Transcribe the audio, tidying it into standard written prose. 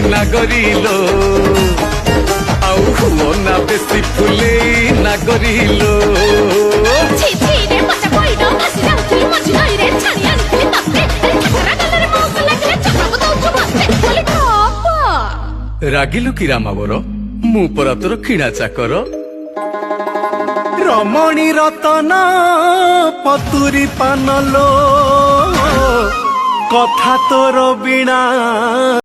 নাগরিলো আউ হুও না বেশি ফুলে নাগরিলো রাগিলু কি রামাবর মু পরা তোর কিଣା চাকর রমণী রতন পতুরি পানলো কথা তোর বিনা